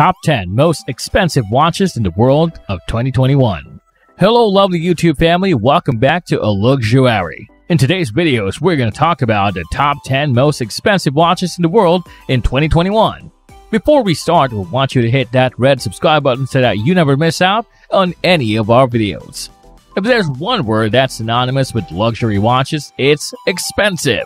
Top 10 Most Expensive Watches in the World of 2021. Hello lovely YouTube family, welcome back to A Luxuary. In today's videos, we're going to talk about the top 10 most expensive watches in the world in 2021. Before we start, we want you to hit that red subscribe button so that you never miss out on any of our videos. If there's one word that's synonymous with luxury watches, it's expensive.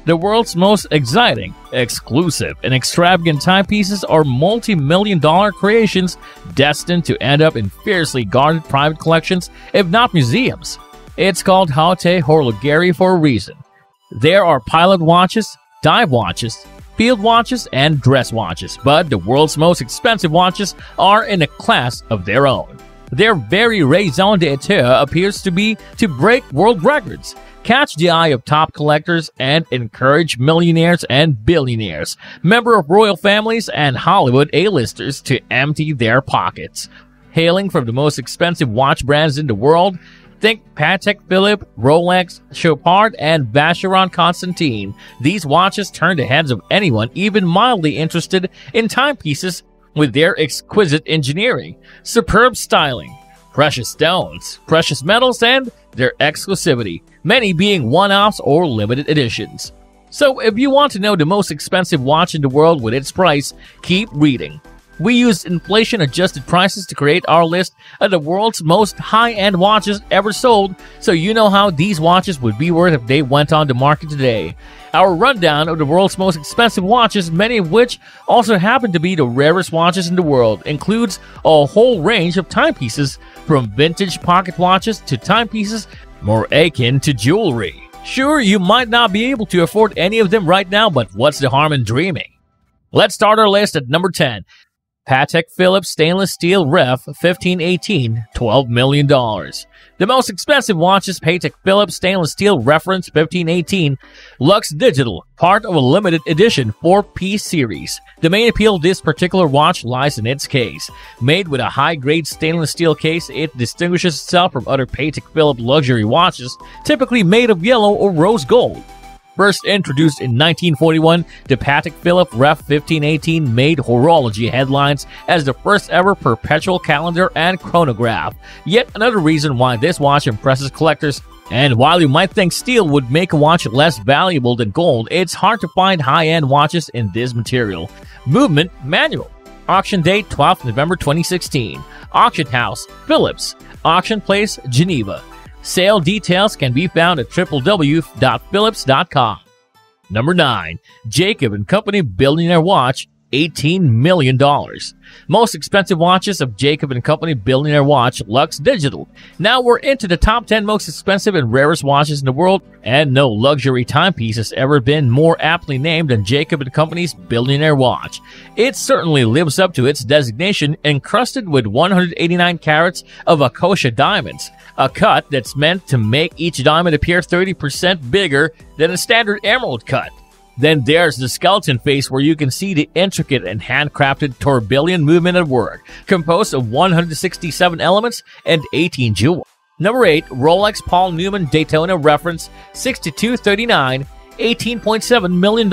The world's most exciting, exclusive, and extravagant timepieces are multi-million-dollar creations destined to end up in fiercely guarded private collections, if not museums. It's called Haute Horlogerie for a reason. There are pilot watches, dive watches, field watches, and dress watches, but the world's most expensive watches are in a class of their own. Their very raison d'etre appears to be to break world records, catch the eye of top collectors, and encourage millionaires and billionaires, members of royal families, and Hollywood A-listers to empty their pockets. Hailing from the most expensive watch brands in the world, think Patek Philippe, Rolex, Chopard, and Vacheron Constantin. These watches turn the heads of anyone even mildly interested in timepieces with their exquisite engineering, superb styling, precious stones, precious metals, and their exclusivity, many being one-offs or limited editions. So if you want to know the most expensive watch in the world with its price, keep reading. We used inflation-adjusted prices to create our list of the world's most high-end watches ever sold, so you know how these watches would be worth if they went on the market today. Our rundown of the world's most expensive watches, many of which also happen to be the rarest watches in the world, includes a whole range of timepieces, from vintage pocket watches to timepieces more akin to jewelry. Sure, you might not be able to afford any of them right now, but what's the harm in dreaming? Let's start our list at number 10. Patek Philippe Stainless Steel Ref 1518, $12 million. The most expensive watch is Patek Philippe Stainless Steel Reference 1518 Lux Digital, part of a limited edition 4-piece series. The main appeal of this particular watch lies in its case. Made with a high-grade stainless steel case, it distinguishes itself from other Patek Philippe luxury watches, typically made of yellow or rose gold. First introduced in 1941, the Patek Philippe Ref 1518 made horology headlines as the first ever perpetual calendar and chronograph. Yet another reason why this watch impresses collectors. And while you might think steel would make a watch less valuable than gold, it's hard to find high-end watches in this material. Movement manual. Auction date 12th November 2016. Auction house Philips. Auction place Geneva. Sale details can be found at www.philips.com. Number 9. Jacob & Company Billionaire Watch, $18 million. Most expensive watches of Jacob & Company Billionaire Watch, Lux Digital. Now we're into the top 10 most expensive and rarest watches in the world, and no luxury timepiece has ever been more aptly named than Jacob & Company's Billionaire Watch. It certainly lives up to its designation, encrusted with 189 carats of Akosha diamonds, a cut that's meant to make each diamond appear 30% bigger than a standard emerald cut. Then there's the skeleton face, where you can see the intricate and handcrafted tourbillon movement at work, composed of 167 elements and 18 jewels. Number 8. Rolex Paul Newman Daytona Reference 6239, $18.7 million.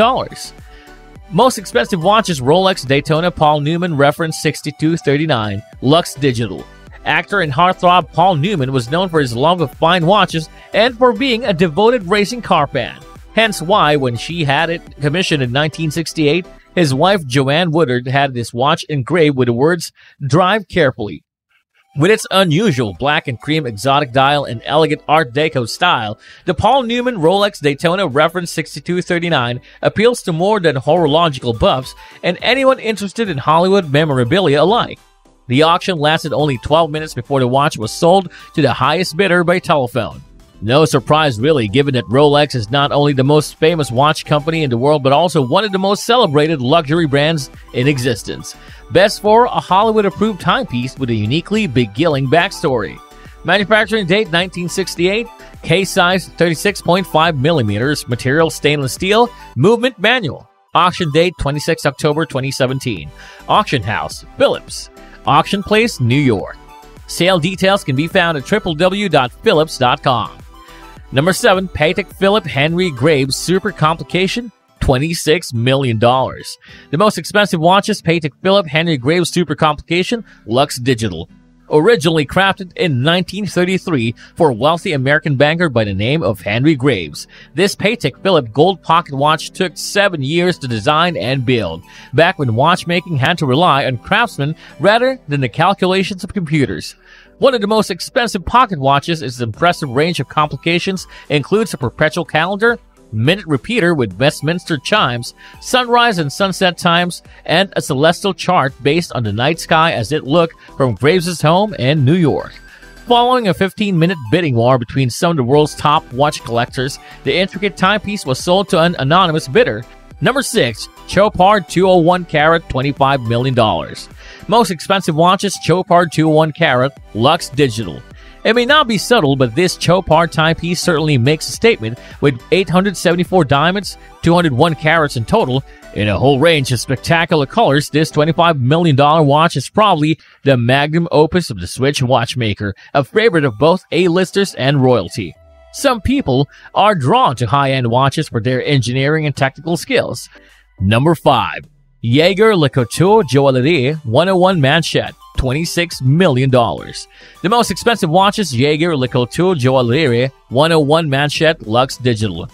Most expensive watches Rolex Daytona Paul Newman Reference 6239, Lux Digital. Actor and heartthrob Paul Newman was known for his love of fine watches and for being a devoted racing car fan. Hence why, when she had it commissioned in 1968, his wife Joanne Woodard had this watch engraved with the words, "Drive carefully." With its unusual black and cream exotic dial and elegant Art Deco style, the Paul Newman Rolex Daytona Reference 6239 appeals to more than horological buffs and anyone interested in Hollywood memorabilia alike. The auction lasted only 12 minutes before the watch was sold to the highest bidder by telephone. No surprise really, given that Rolex is not only the most famous watch company in the world, but also one of the most celebrated luxury brands in existence. Best for a Hollywood-approved timepiece with a uniquely beguiling backstory. Manufacturing date 1968, case size 36.5 millimeters, material stainless steel, movement manual. Auction date 26 October 2017. Auction house Philips. Auction place New York. Sale details can be found at www.philips.com. Number 7. Patek Philippe Henry Graves Super Complication, $26 million. The most expensive watch is Patek Philippe Henry Graves Super Complication Lux Digital. Originally crafted in 1933 for a wealthy American banker by the name of Henry Graves, this Patek Philippe gold pocket watch took 7 years to design and build, back when watchmaking had to rely on craftsmen rather than the calculations of computers. One of the most expensive pocket watches' its impressive range of complications includes a perpetual calendar, minute repeater with Westminster chimes, sunrise and sunset times, and a celestial chart based on the night sky as it looked from Graves' home in New York. Following a 15-minute bidding war between some of the world's top watch collectors, the intricate timepiece was sold to an anonymous bidder. Number 6. Chopard 201 Carat $25 million. Most expensive watches, Chopard 201 Carat Lux Digital. It may not be subtle, but this Chopard timepiece certainly makes a statement. With 874 diamonds, 201 carats in total, in a whole range of spectacular colors, this $25 million watch is probably the magnum opus of the Swiss watchmaker, a favorite of both A-listers and royalty. Some people are drawn to high-end watches for their engineering and technical skills. Number 5. Jaeger LeCouture Joaillerie 101 Manchette. $26 million. The most expensive watch is Jaeger LeCouture Joaillerie 101 Manchette Lux Digital.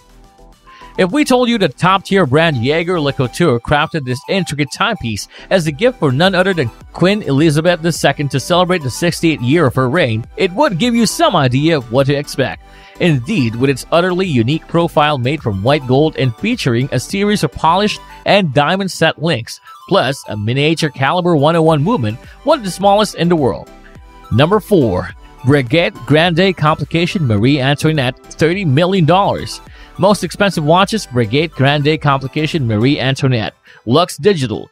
If we told you the top-tier brand Jaeger LeCouture crafted this intricate timepiece as a gift for none other than Queen Elizabeth II to celebrate the 68th year of her reign, it would give you some idea of what to expect. Indeed, with its utterly unique profile made from white gold and featuring a series of polished and diamond set links, plus a miniature caliber 101 movement, one of the smallest in the world. Number 4. Breguet Grande Complication Marie Antoinette $30 million. Most expensive watches, Breguet Grande Complication Marie Antoinette Lux Digital.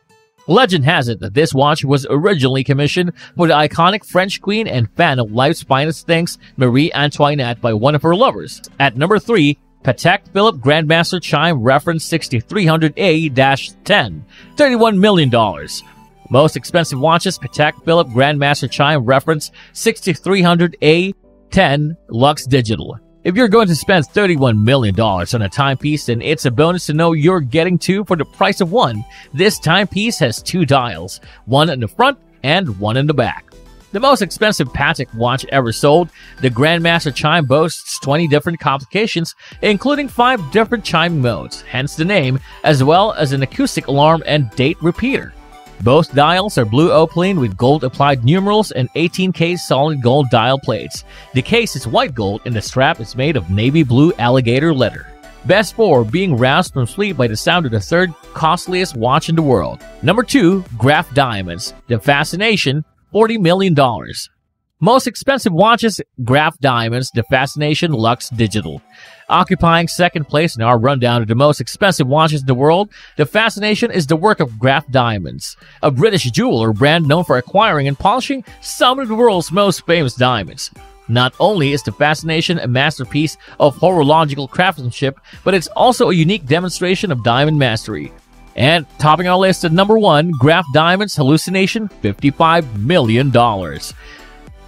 Legend has it that this watch was originally commissioned for the iconic French queen and fan of life's finest things, Marie Antoinette, by one of her lovers. At number 3, Patek Philippe Grandmaster Chime Reference 6300A-10, $31 million. Most expensive watches, Patek Philippe Grandmaster Chime Reference 6300A-10 Lux Digital. If you're going to spend $31 million on a timepiece, then it's a bonus to know you're getting two for the price of one. This timepiece has 2 dials, one in the front and one in the back. The most expensive Patek watch ever sold, the Grandmaster Chime boasts 20 different complications, including 5 different chime modes, hence the name, as well as an acoustic alarm and date repeater. Both dials are blue opaline with gold-applied numerals and 18K solid gold dial plates. The case is white gold and the strap is made of navy blue alligator leather. Best for being roused from sleep by the sound of the third costliest watch in the world. Number 2. Graf Diamonds. The Fascination, $40 million. Most expensive watches, Graf Diamonds, the Fascination Lux Digital. Occupying second place in our rundown of the most expensive watches in the world, the Fascination is the work of Graf Diamonds, a British jeweler brand known for acquiring and polishing some of the world's most famous diamonds. Not only is the Fascination a masterpiece of horological craftsmanship, but it's also a unique demonstration of diamond mastery. And topping our list at number 1, Graf Diamonds Hallucination, $55 million.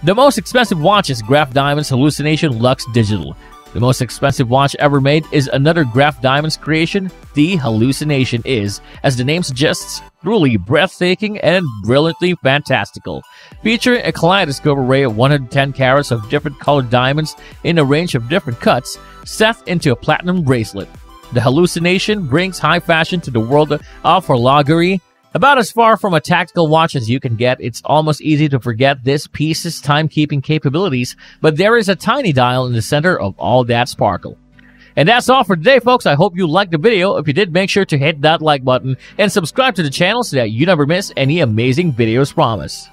The most expensive watch is Graf Diamonds Hallucination Lux Digital. The most expensive watch ever made is another Graf Diamonds creation. The Hallucination is, as the name suggests, truly breathtaking and brilliantly fantastical. Featuring a kaleidoscope array of 110 carats of different colored diamonds in a range of different cuts, set into a platinum bracelet. The Hallucination brings high fashion to the world of horlogerie. About as far from a tactical watch as you can get, it's almost easy to forget this piece's timekeeping capabilities, but there is a tiny dial in the center of all that sparkle. And that's all for today, folks. I hope you liked the video. If you did, make sure to hit that like button and subscribe to the channel so that you never miss any amazing videos promised.